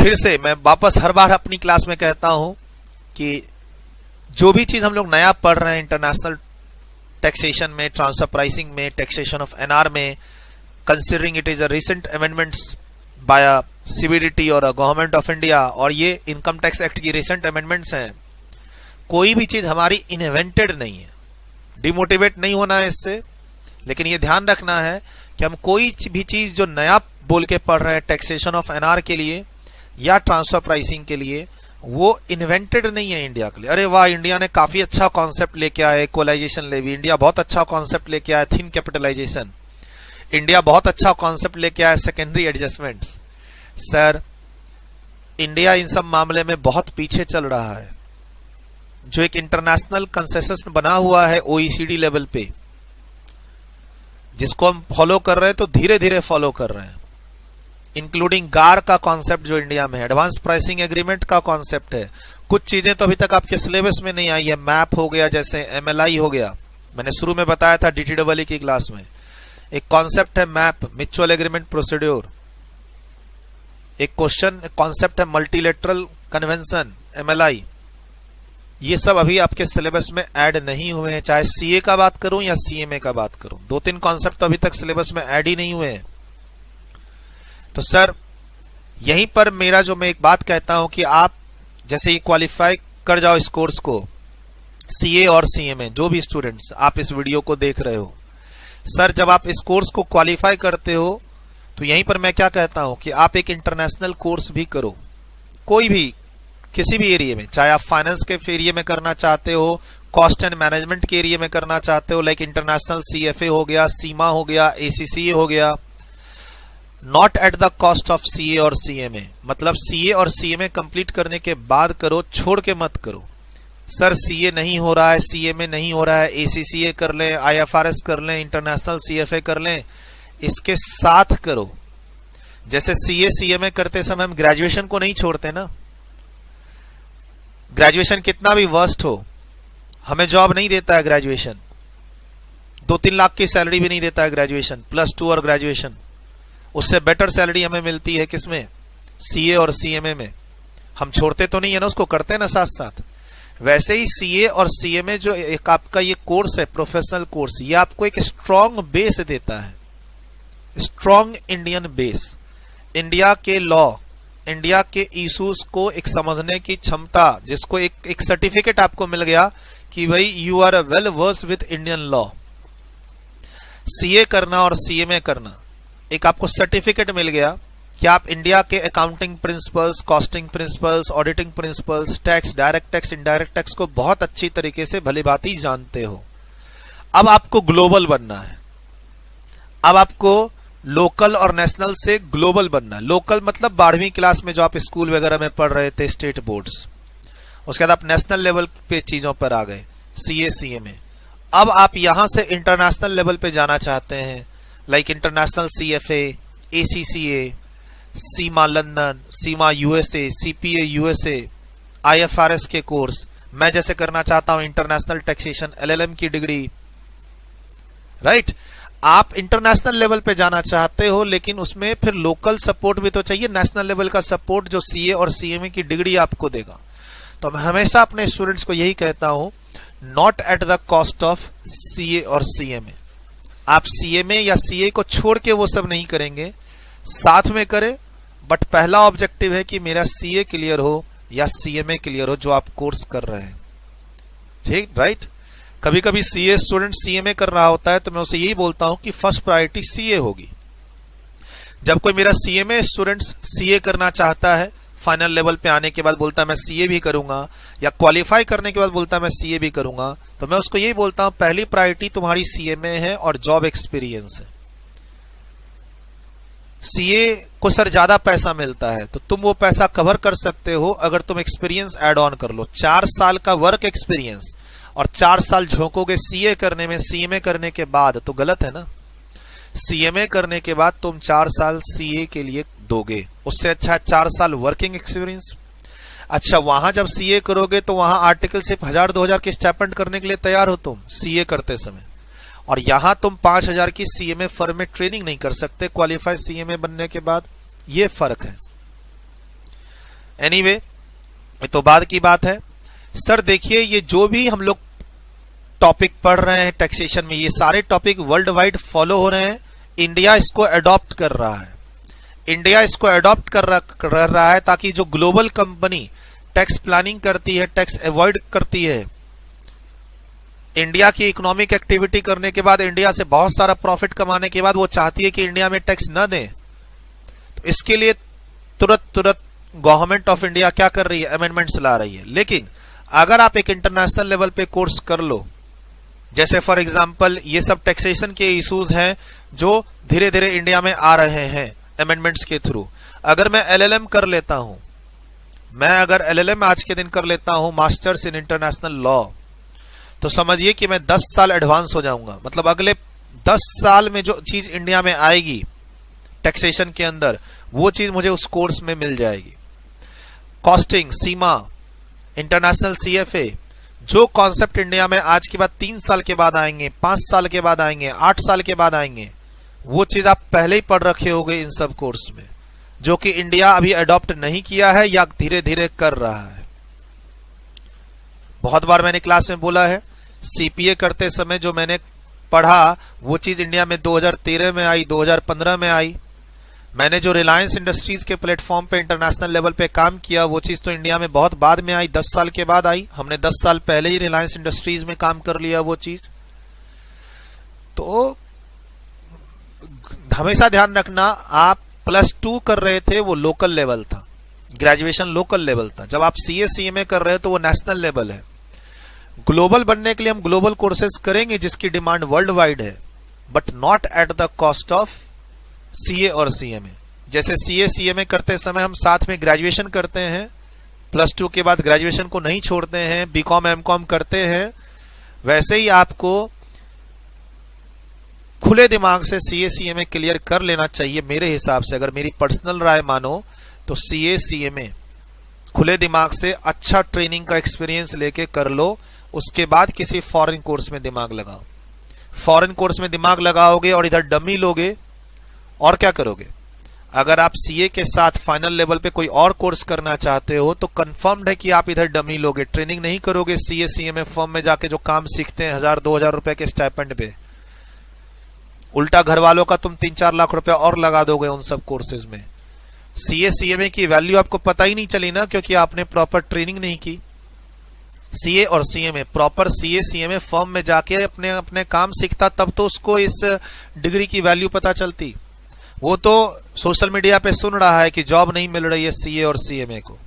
फिर से मैं वापस हर बार अपनी क्लास में कहता हूं कि जो भी चीज हम लोग नया पढ़ रहे हैं इंटरनेशनल टैक्सेशन में, ट्रांसफर प्राइसिंग में, टैक्सेशन ऑफ एनआर में, considering it is a recent amendments by CBDT और गवर्नमेंट ऑफ इंडिया, और ये इनकम टैक्स एक्ट की रिसेंट अमेंडमेंट्स हैं, कोई भी चीज हमारी इन्वेंटेड नहीं है। डिमोटिवेट नहीं होना है इससे, लेकिन ये ध्यान रखना है कि हम कोई भी चीज जो नया बोल के पढ़ रहे हैं टैक्सेशन ऑफ एनआर के लिए या ट्रांसफर प्राइसिंग के लिए, वो इन्वेंटेड नहीं है इंडिया के लिए। अरे वाह, इंडिया ने काफी अच्छा कॉन्सेप्ट लेके आया इक्वलाइजेशन लेवी, इंडिया बहुत अच्छा कॉन्सेप्ट लेके आया थिन कैपिटलाइजेशन, इंडिया बहुत अच्छा कॉन्सेप्ट लेके आया secondary adjustments. Sir, India in सब मामले में बहुत पीछे चल रहा है। जो एक इंटरनेशनल कंसेंसस बना हुआ है ओईसीडी लेवल पे, जिसको हम फॉलो कर रहे हैं, तो धीरे धीरे फॉलो कर रहे हैं, इंक्लूडिंग गार का कॉन्सेप्ट जो इंडिया में एडवांस प्राइसिंग एग्रीमेंट का कॉन्सेप्ट है। कुछ चीजें तो अभी तक आपके सिलेबस में नहीं आई है, मैप हो गया, जैसे एमएलआई हो गया, मैंने शुरू में बताया था डीटीडब्ल्यू की क्लास में। एक कॉन्सेप्ट है मैप, म्यूचुअल एग्रीमेंट प्रोसीड्योर, एक क्वेश्चन कॉन्सेप्ट है मल्टीलेटरल कन्वेंशन एमएलआई। ये सब अभी आपके सिलेबस में ऐड नहीं हुए हैं, चाहे सीए का बात करूं या सीएमए का बात करूं, 2-3 कॉन्सेप्ट तो अभी तक सिलेबस में ऐड ही नहीं हुए हैं। तो सर, यहीं पर मेरा जो मैं एक बात कहता हूं कि आप जैसे ही क्वालिफाई कर जाओ इस कोर्स को, सीए और सीएमए, जो भी स्टूडेंट्स आप इस वीडियो को देख रहे हो, सर जब आप इस कोर्स को क्वालिफाई करते हो तो यहीं पर मैं क्या कहता हूं कि आप एक इंटरनेशनल कोर्स भी करो, कोई भी किसी भी एरिया में, चाहे आप फाइनेंस के एरिया में करना चाहते हो, कॉस्ट एंड मैनेजमेंट के एरिया में करना चाहते हो, लाइक इंटरनेशनल सीएफए हो गया, सीमा हो गया, एसीसीए हो गया, not at the cost of CA और सीएमए, मतलब सीए और सीएमए कंप्लीट करने के बाद करो, छोड़ के मत करो। सर सीए नहीं हो रहा है, सीएमए नहीं हो रहा है, एसीसीए कर लें, आईएफआरएस कर लें, इंटरनेशनल सीएफए कर लें, इसके साथ करो। जैसे सीए सीएमए करते समय हम ग्रेजुएशन को नहीं छोड़ते ना, ग्रेजुएशन कितना भी वर्स्ट हो, हमें जॉब नहीं देता है ग्रेजुएशन, 2-3 लाख की सैलरी भी नहीं देता है ग्रेजुएशन, +2 और ग्रेजुएशन, उससे बेटर सैलरी हमें मिलती है किसमें, सीए और सीएमए में। हम छोड़ते तो नहीं है ना, उसको करते हैं ना साथ साथ। वैसे ही सीए और सीएमए जो एक आपका ये कोर्स है, प्रोफेशनल कोर्स, ये आपको एक स्ट्रॉन्ग बेस देता है, स्ट्रॉन्ग इंडियन बेस, इंडिया के लॉ, इंडिया के इश्यूज को एक समझने की क्षमता, जिसको एक सर्टिफिकेट आपको मिल गया कि भाई you are well versed with Indian law. CA करना और सीएमए करना, एक आपको सर्टिफिकेट मिल गया कि आप इंडिया के accounting principles, costing principles, auditing principles, tax, direct tax, indirect tax को बहुत अच्छी तरीके से भलीभांति जानते हो। अब आपको ग्लोबल बनना है, अब आपको लोकल और नेशनल से ग्लोबल बनना है। लोकल मतलब 12वीं क्लास में जो आप स्कूल वगैरह में पढ़ रहे थे, स्टेट बोर्ड्स, उसके बाद आप नेशनल लेवल पे चीजों पर आ गए, सीए सीएमए। अब आप यहां से इंटरनेशनल लेवल पे जाना चाहते हैं, लाइक इंटरनेशनल सीएफए, एसीसीए, सीमा लंदन, सीमा यूएसए, सीपीए यूएसए, आईएफआरएस के कोर्स, मैं जैसे करना चाहता हूं इंटरनेशनल टैक्सेशन, एलएलएम की डिग्री, राइट। आप इंटरनेशनल लेवल पे जाना चाहते हो, लेकिन उसमें फिर लोकल सपोर्ट भी तो चाहिए, नेशनल लेवल का सपोर्ट जो सीए और सीएमए की डिग्री आपको देगा। तो मैं हमेशा अपने स्टूडेंट्स को यही कहता हूं, not at the cost of CA और सीएमए। आप सीएमए या सीए को छोड़ के वो सब नहीं करेंगे, साथ में करें, बट पहला ऑब्जेक्टिव है कि मेरा सीए क्लियर हो या सीएमए क्लियर हो जो आप कोर्स कर रहे हैं, ठीक, राइट। कभी कभी सीए स्टूडेंट सीएमए कर रहा होता है तो मैं उसे यही बोलता हूं कि फर्स्ट प्रायोरिटी सीए होगी। जब कोई मेरा सीएमए स्टूडेंट्स सीए करना चाहता है, फाइनल लेवल पे आने के बाद बोलता है मैं सीए भी करूंगा, या क्वालिफाई करने के बाद बोलता है मैं सीए भी करूंगा, तो मैं उसको यही बोलता हूं पहली प्रायोरिटी तुम्हारी सीएमए है और जॉब एक्सपीरियंस है। सीए को सर ज्यादा पैसा मिलता है, तो तुम वो पैसा कवर कर सकते हो अगर तुम एक्सपीरियंस ऐड ऑन कर लो। 4 साल का वर्क एक्सपीरियंस और 4 साल झोंकोगे सीए करने में, सीएमए करने के बाद, तो गलत है ना। सीएमए करने के बाद तुम 4 साल सीए के लिए दोगे, उससे अच्छा 4 साल वर्किंग एक्सपीरियंस। अच्छा, वहां जब सीए करोगे तो वहां आर्टिकल सिर्फ 1000-2000 के स्टाइपेंड करने के लिए तैयार हो तुम सीए करते समय, और यहां तुम 5000 की सीएमए फर्म में ट्रेनिंग नहीं कर सकते क्वालिफाइड सीएमए बनने के बाद। ये फर्क है। एनीवे ये तो बाद की बात है। सर देखिए, ये जो भी हम लोग टॉपिक पढ़ रहे हैं टैक्सेशन में, ये सारे टॉपिक वर्ल्ड वाइड फॉलो हो रहे हैं। इंडिया इसको अडॉप्ट कर रहा है, इंडिया इसको अडॉप्ट कर रहा है ताकि जो ग्लोबल कंपनी टैक्स प्लानिंग करती है, टैक्स अवॉइड करती है, इंडिया की इकोनॉमिक एक्टिविटी करने के बाद, इंडिया से बहुत सारा प्रॉफिट कमाने के बाद वो चाहती है कि इंडिया में टैक्स न दें, तो इसके लिए तुरंत गवर्नमेंट ऑफ इंडिया क्या कर रही है, अमेंडमेंट्स ला रही है। लेकिन अगर आप एक इंटरनेशनल लेवल पे कोर्स कर लो, जैसे फॉर एग्जांपल ये सब टैक्सेशन के इश्यूज हैं जो धीरे धीरे इंडिया में आ रहे हैं अमेंडमेंट्स के थ्रू। अगर मैं एलएलएम कर लेता हूं, मैं अगर एलएलएम आज के दिन कर लेता हूं, मास्टर्स इन इंटरनेशनल लॉ, तो समझिए कि मैं 10 साल एडवांस हो जाऊंगा। मतलब अगले 10 साल में जो चीज इंडिया में आएगी टैक्सेशन के अंदर, वो चीज मुझे उस कोर्स में मिल जाएगी। कॉस्टिंग, सीमा, इंटरनेशनल सीएफए, जो कॉन्सेप्ट इंडिया में आज के बाद 3 साल के बाद आएंगे, 5 साल के बाद आएंगे, 8 साल के बाद आएंगे, वो चीज आप पहले ही पढ़ रखे होंगे इन सब कोर्स में, जो कि इंडिया अभी अडॉप्ट नहीं किया है या धीरे धीरे कर रहा है। बहुत बार मैंने क्लास में बोला है, सीपीए करते समय जो मैंने पढ़ा वो चीज इंडिया में 2013 में आई, 2015 में आई। मैंने जो रिलायंस इंडस्ट्रीज के प्लेटफॉर्म पे इंटरनेशनल लेवल पे काम किया, वो चीज तो इंडिया में बहुत बाद में आई, 10 साल के बाद आई। हमने 10 साल पहले ही रिलायंस इंडस्ट्रीज में काम कर लिया वो चीज। तो हमेशा ध्यान रखना, आप +2 कर रहे थे वो लोकल लेवल था, ग्रेजुएशन लोकल लेवल था। जब आप सीए सीएमए कर रहे हो तो वो नेशनल लेवल है। ग्लोबल बनने के लिए हम ग्लोबल कोर्सेज करेंगे जिसकी डिमांड वर्ल्ड वाइड है, but not at the cost of CA और सीएमए। जैसे सीए सीएमए करते समय हम साथ में ग्रेजुएशन करते हैं, +2 के बाद ग्रेजुएशन को नहीं छोड़ते हैं, बीकॉम एमकॉम करते हैं, वैसे ही आपको खुले दिमाग से सीए सीएमए क्लियर कर लेना चाहिए। मेरे हिसाब से, अगर मेरी पर्सनल राय मानो, तो सीए सीएमए खुले दिमाग से अच्छा ट्रेनिंग का एक्सपीरियंस लेके कर लो। उसके बाद किसी फॉरेन कोर्स में दिमाग लगाओ। फॉरेन कोर्स में दिमाग लगाओगे और इधर डमी लोगे, और क्या करोगे? अगर आप सीए के साथ फाइनल लेवल पे कोई और कोर्स करना चाहते हो तो कंफर्म्ड है कि आप इधर डमी लोगे, ट्रेनिंग नहीं करोगे। सीए सीएमए फर्म में जाके जो काम सीखते हैं 1000-2000 रुपए के स्टाइपेंड पे, उल्टा घर वालों का तुम 3-4 लाख रुपए और लगा दोगे उन सब कोर्सेज में। सीए सीएमए की वैल्यू आपको पता ही नहीं चली ना, क्योंकि आपने प्रॉपर ट्रेनिंग नहीं की। सीए और CMA, proper CA CMA firm में जाके अपने अपने काम सीखता, तब तो उसको इस डिग्री की वैल्यू पता चलती। वो तो सोशल मीडिया पे सुन रहा है कि जॉब नहीं मिल रही है सीए और सीएमए को,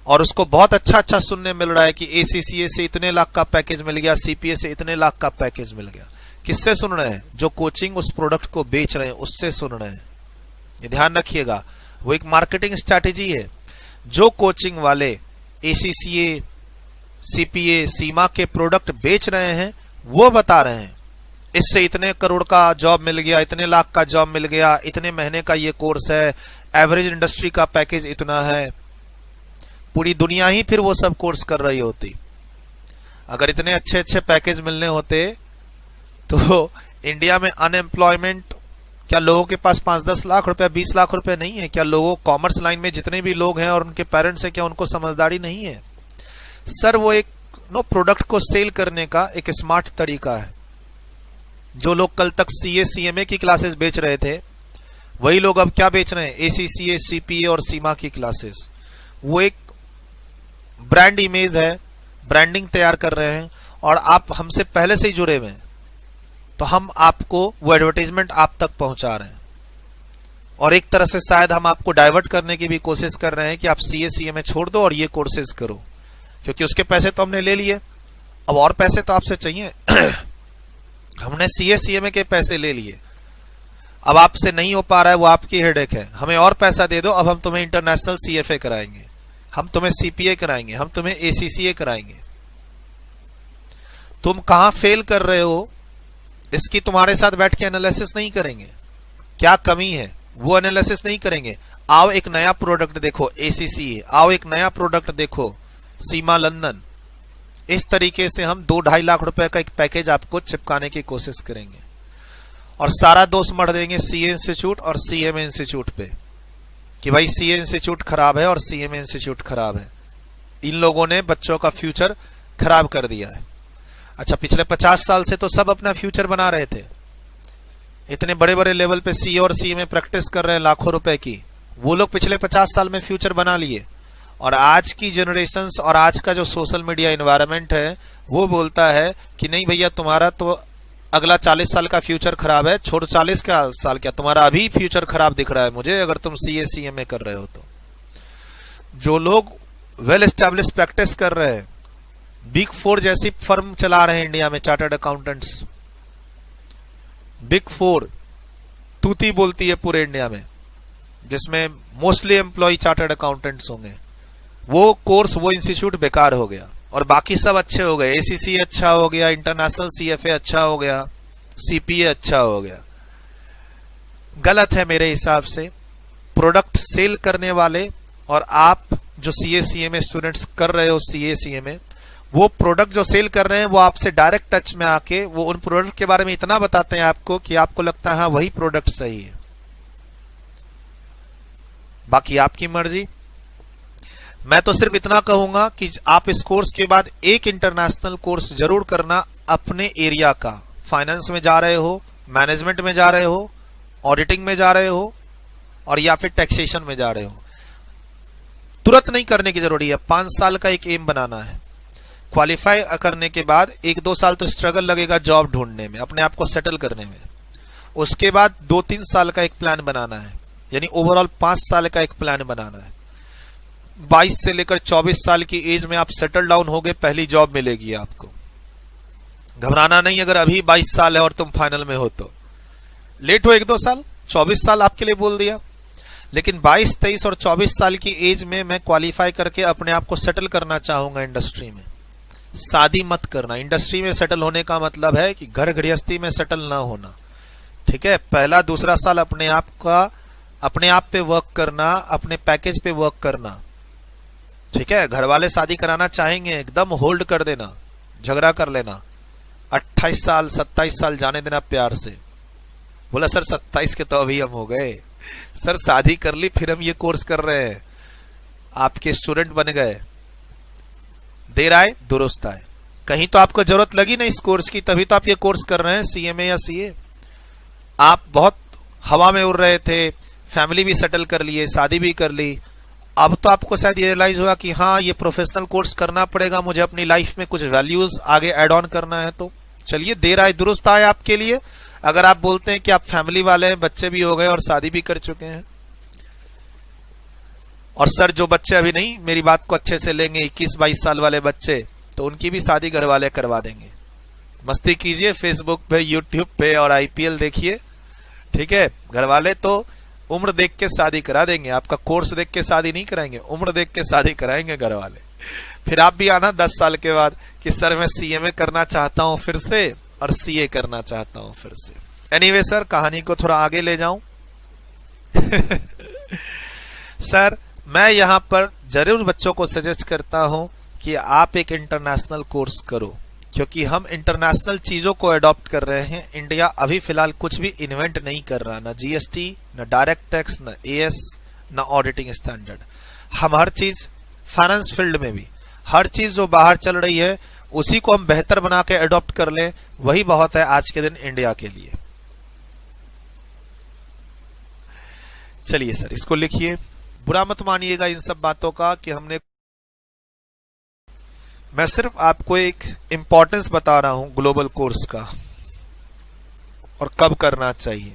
और उसको बहुत अच्छा सुनने मिल रहा है कि एसीसीए से इतने लाख का पैकेज मिल गया, सीपीए से इतने लाख का पैकेज मिल गया। किससे सुन रहे हैं? जो कोचिंग उस प्रोडक्ट को बेच रहे हैं उससे सुन रहे हैं। ये ध्यान रखिएगा, वो एक मार्केटिंग स्ट्रैटेजी है। जो कोचिंग वाले एसीसीए, सीपीए, सीमा के प्रोडक्ट बेच रहे हैं, वो बता रहे हैं इससे इतने करोड़ का जॉब मिल गया, इतने लाख का जॉब मिल गया, इतने महीने का ये कोर्स है, एवरेज इंडस्ट्री का पैकेज इतना है। पूरी दुनिया ही फिर वो सब कोर्स कर रही होती। अगर इतने अच्छे अच्छे पैकेज मिलने होते तो इंडिया में अनएम्प्लॉयमेंट, क्या लोगों के पास 5-10 लाख रुपए, 20 लाख रुपए नहीं है? क्या लोगों, कॉमर्स लाइन में जितने भी लोग हैं और उनके पेरेंट्स हैं, क्या उनको समझदारी नहीं है? सर वो एक प्रोडक्ट को सेल करने का एक स्मार्ट तरीका है। जो लोग कल तक सीए सीएमए की क्लासेस बेच रहे थे, वही लोग अब क्या बेच रहे हैं? एसीसीए, सीपीए और सीमा की क्लासेस। वो एक ब्रांड इमेज है, ब्रांडिंग तैयार कर रहे हैं, और आप हमसे पहले से ही जुड़े हुए हैं, तो हम आपको वो एडवर्टाइजमेंट आप तक पहुंचा रहे हैं। और एक तरह से शायद हम आपको डाइवर्ट करने की भी कोशिश कर रहे हैं कि आप सीए सीएमए छोड़ दो और ये कोर्सेज करो, क्योंकि उसके पैसे तो हमने ले लिए, अब और पैसे तो आपसे चाहिए। हमने सीए सीएमए के पैसे ले लिए, अब आपसे नहीं हो पा रहा है, वो आपकी हेडेक है। हमें और पैसा दे दो, अब हम तुम्हें इंटरनेशनल सीएफए कराएंगे, हम तुम्हें सीपीए कराएंगे, हम तुम्हें एसीसीए कराएंगे। तुम कहां फेल कर रहे हो इसकी तुम्हारे साथ बैठ के एनालिसिस नहीं करेंगे, क्या कमी है वो एनालिसिस नहीं करेंगे। आओ एक नया प्रोडक्ट देखो एसीसीए, आओ एक नया प्रोडक्ट देखो सीमा लंदन। इस तरीके से हम 2-2.5 लाख रुपए का एक पैकेज आपको चिपकाने की कोशिश करेंगे, और सारा दोष मढ़ देंगे सीए इंस्टीट्यूट और सीएमए इंस्टीट्यूट पे। कि भाई सीए इंस्टीट्यूट खराब है और सीएमए इंस्टीट्यूट खराब है। इन लोगों ने बच्चों का फ्यूचर खराब कर दिया है। अच्छा, पिछले 50 साल से तो सब अपना फ्यूचर बना रहे थे। इतने बड़े बड़े लेवल पे सीए और सीएमए प्रैक्टिस कर रहे हैं लाखों रुपए की, वो लोग पिछले 50 साल में फ्यूचर बना लिए। और आज की जनरेशंस और आज का जो सोशल मीडिया एनवायरनमेंट है वो बोलता है कि नहीं भैया, तुम्हारा तो अगला 40 साल का फ्यूचर खराब है, छोड़ 40 का साल क्या, तुम्हारा अभी फ्यूचर खराब दिख रहा है मुझे, अगर तुम सीए सीएमए कर रहे हो तो। जो लोग वेल एस्टैब्लिश प्रैक्टिस कर रहे हैं, बिग 4 जैसी फर्म चला रहे हैं इंडिया में, चार्टर्ड अकाउंटेंट्स, बिग 4 तूती बोलती है पूरे इंडिया में, जिसमें मोस्टली एम्प्लॉय चार्टर्ड अकाउंटेंट्स होंगे, वो कोर्स, वो इंस्टीट्यूट बेकार हो गया और बाकी सब अच्छे हो गए। एसीसी अच्छा हो गया, इंटरनेशनल सीएफए अच्छा हो गया, सीपीए अच्छा हो गया। गलत है मेरे हिसाब से। प्रोडक्ट सेल करने वाले और आप जो सीए सीएमए स्टूडेंट्स कर रहे हो, सीए सीएमए, वो प्रोडक्ट जो सेल कर रहे हैं वो आपसे डायरेक्ट टच में आके वो उन प्रोडक्ट के बारे में इतना बताते हैं आपको कि आपको लगता है हाँ वही प्रोडक्ट सही है। बाकी आपकी मर्जी। मैं तो सिर्फ इतना कहूंगा कि आप इस कोर्स के बाद एक इंटरनेशनल कोर्स जरूर करना अपने एरिया का। फाइनेंस में जा रहे हो, मैनेजमेंट में जा रहे हो, ऑडिटिंग में जा रहे हो, और या फिर टैक्सेशन में जा रहे हो। तुरंत नहीं करने की जरूरी है, 5 साल का एक एम बनाना है। क्वालिफाई करने के बाद 1-2 साल तो स्ट्रगल लगेगा जॉब ढूंढने में, अपने आप को सेटल करने में। उसके बाद 2-3 साल का एक प्लान बनाना है, यानी ओवरऑल 5 साल का एक प्लान बनाना है। 22 से लेकर 24 साल की एज में आप सेटल डाउन हो गए, पहली जॉब मिलेगी आपको। घबराना नहीं अगर अभी 22 साल है और तुम फाइनल में हो तो। लेट हो 1-2 साल, 24 साल आपके लिए बोल दिया, लेकिन 22, 23 और 24 साल की एज में मैं क्वालिफाई करके अपने आप को सेटल करना चाहूंगा इंडस्ट्री में। शादी मत करना। इंडस्ट्री में सेटल होने का मतलब है कि घर गृहस्थी में सेटल ना होना, ठीक है। पहला 2रा साल अपने आप पे वर्क करना, अपने पैकेज पे वर्क करना, ठीक है। घर वाले शादी कराना चाहेंगे, एकदम होल्ड कर देना, झगड़ा कर लेना। 28 साल 27 साल जाने देना प्यार से। बोला सर 27 के तो अभी हम हो गए, सर शादी कर ली फिर हम ये कोर्स कर रहे हैं, आपके स्टूडेंट बन गए। देर आए दुरुस्त आए। कहीं तो आपको जरूरत लगी ना इस कोर्स की, तभी तो आप ये कोर्स कर रहे हैं, सीएमए या सीए। आप बहुत हवा में उड़ रहे थे, फैमिली भी सेटल कर लिए, शादी भी कर ली, अब तो आपको शायद ये रियलाइज हुआ कि हाँ ये प्रोफेशनल कोर्स करना पड़ेगा, मुझे अपनी लाइफ में कुछ वैल्यूज आगे ऐड ऑन करना है। तो चलिए, देर आए दुरुस्त आए आपके लिए। अगर आप बोलते हैं कि आप फैमिली वाले हैं, बच्चे भी हो गए और शादी भी कर चुके हैं, और सर जो बच्चे अभी नहीं मेरी बात को अच्छे से लेंगे, 21-22 साल वाले बच्चे, तो उनकी भी शादी घर वाले करवा देंगे। मस्ती कीजिए फेसबुक पे, यूट्यूब पे और आईपीएल देखिए, ठीक है। घर वाले तो उम्र देख के शादी करा देंगे, आपका कोर्स देख के शादी नहीं कराएंगे, उम्र देख के शादी कराएंगे घर वाले। फिर आप भी आना 10 साल के बाद कि सर मैं सीएमए करना चाहता हूं फिर से और सीए करना चाहता हूं फिर से। एनीवे सर, कहानी को थोड़ा आगे ले जाऊं। सर मैं यहां पर जरूर बच्चों को सजेस्ट करता हूं कि आप एक इंटरनेशनल कोर्स करो, क्योंकि हम इंटरनेशनल चीजों को अडॉप्ट कर रहे हैं। इंडिया अभी फिलहाल कुछ भी इन्वेंट नहीं कर रहा, ना जीएसटी, ना डायरेक्ट टैक्स, ना एएस, ना ऑडिटिंग स्टैंडर्ड। हम हर चीज, फाइनेंस फील्ड में भी हर चीज जो बाहर चल रही है उसी को हम बेहतर बना के अडॉप्ट कर लें, वही बहुत है आज के दिन इंडिया के लिए। चलिए सर, इसको लिखिए। बुरा मत मानिएगा इन सब बातों का कि हमने, मैं सिर्फ आपको एक इंपॉर्टेंस बता रहा हूं ग्लोबल कोर्स का और कब करना चाहिए।